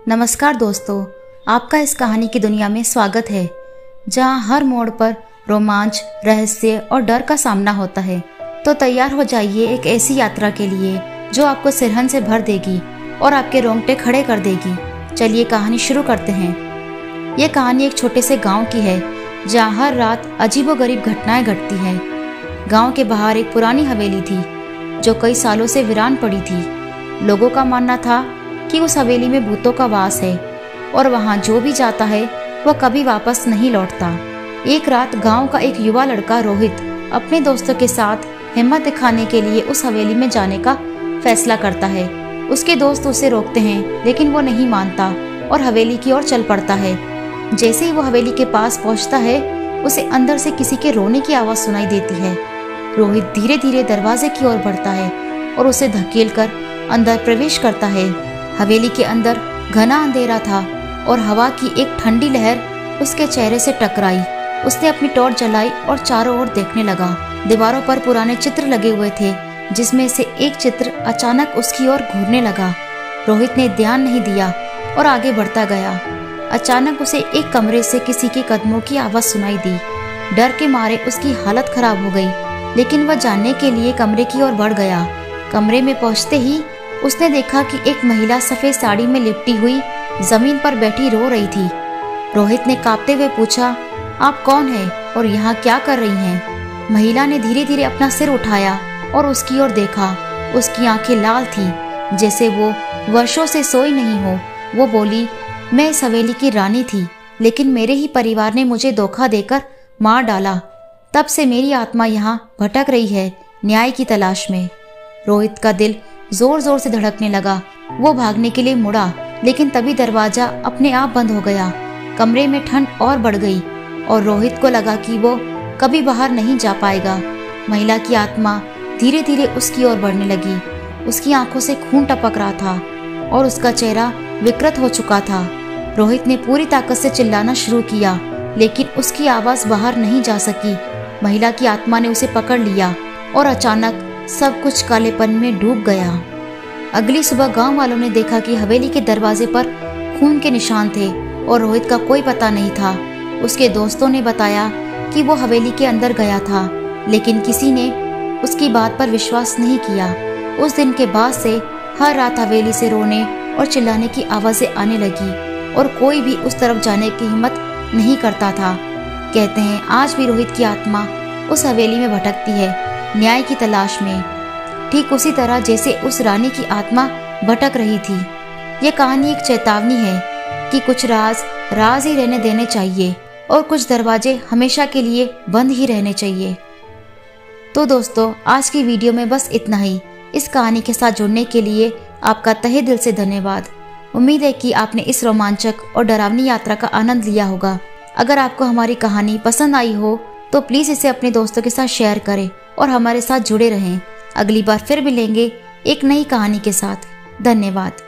नमस्कार दोस्तों, आपका इस कहानी की दुनिया में स्वागत है, जहां हर मोड़ पर रोमांच, रहस्य और डर का सामना होता है। तो तैयार हो जाइए एक ऐसी यात्रा के लिए जो आपको सिरहन से भर देगी और आपके रोंगटे खड़े कर देगी। चलिए कहानी शुरू करते हैं। ये कहानी एक छोटे से गांव की है, जहां हर रात अजीबोगरीब घटनाएं घटती हैं। गांव के बाहर एक पुरानी हवेली थी, जो कई सालों से वीरान पड़ी थी। लोगों का मानना था कि उस हवेली में भूतों का वास है और वहां जो भी जाता है वह कभी वापस नहीं लौटता। एक रात गांव का एक युवा लड़का रोहित अपने दोस्तों के साथ हिम्मत दिखाने के लिए उस हवेली में जाने का फैसला करता है। उसके दोस्त उसे रोकते हैं, लेकिन वो नहीं मानता और हवेली की ओर चल पड़ता है। जैसे ही वो हवेली के पास पहुंचता है, उसे अंदर से किसी के रोने की आवाज सुनाई देती है। रोहित धीरे धीरे दरवाजे की ओर बढ़ता है और उसे धकेलकर अंदर प्रवेश करता है। हवेली के अंदर घना अंधेरा था और हवा की एक ठंडी लहर उसके चेहरे से टकराई। उसने अपनी टॉर्च जलाई और चारों ओर देखने लगा। दीवारों पर पुराने चित्र लगे हुए थे, जिसमें से एक चित्र अचानक उसकी ओर घूरने लगा। रोहित ने ध्यान नहीं दिया और आगे बढ़ता गया। अचानक उसे एक कमरे से किसी के कदमों की आवाज सुनाई दी। डर के मारे उसकी हालत खराब हो गई, लेकिन वह जानने के लिए कमरे की ओर बढ़ गया। कमरे में पहुंचते ही उसने देखा कि एक महिला सफेद साड़ी में लिपटी हुई जमीन पर बैठी रो रही थी। रोहित ने कांपते हुए पूछा, आप कौन हैं और यहाँ क्या कर रही हैं? महिला ने धीरे धीरे अपना सिर उठाया और उसकी ओर देखा। उसकी आंखें लाल थीं, जैसे वो वर्षों से सोई नहीं हो। वो बोली, मैं इस हवेली की रानी थी, लेकिन मेरे ही परिवार ने मुझे धोखा देकर मार डाला। तब से मेरी आत्मा यहाँ भटक रही है, न्याय की तलाश में। रोहित का दिल जोर जोर से धड़कने लगा। वो भागने के लिए मुड़ा, लेकिन तभी दरवाजा अपने आप बंद हो गया। कमरे में ठंड और बढ़ गई और रोहित को लगा कि वो कभी बाहर नहीं जा पाएगा। महिला की आत्मा धीरे धीरे उसकी ओर बढ़ने लगी। उसकी आंखों से खून टपक रहा था और उसका चेहरा विकृत हो चुका था। रोहित ने पूरी ताकत से चिल्लाना शुरू किया, लेकिन उसकी आवाज बाहर नहीं जा सकी। महिला की आत्मा ने उसे पकड़ लिया और अचानक सब कुछ कालेपन में डूब गया। अगली सुबह गांव वालों ने देखा कि हवेली के दरवाजे पर खून के निशान थे और रोहित का कोई पता नहीं था। उसके दोस्तों ने बताया कि वो हवेली के अंदर गया था, लेकिन किसी ने उसकी बात पर विश्वास नहीं किया। उस दिन के बाद से हर रात हवेली से रोने और चिल्लाने की आवाजें आने लगी और कोई भी उस तरफ जाने की हिम्मत नहीं करता था। कहते हैं आज भी रोहित की आत्मा उस हवेली में भटकती है, न्याय की तलाश में, ठीक उसी तरह जैसे उस रानी की आत्मा भटक रही थी। ये कहानी एक चेतावनी है कि कुछ राज राज ही रहने देने चाहिए और कुछ दरवाजे हमेशा के लिए बंद ही रहने चाहिए। तो दोस्तों, आज की वीडियो में बस इतना ही। इस कहानी के साथ जुड़ने के लिए आपका तहे दिल से धन्यवाद। उम्मीद है कि आपने इस रोमांचक और डरावनी यात्रा का आनंद लिया होगा। अगर आपको हमारी कहानी पसंद आई हो तो प्लीज इसे अपने दोस्तों के साथ शेयर करें और हमारे साथ जुड़े रहें। अगली बार फिर मिलेंगे एक नई कहानी के साथ। धन्यवाद।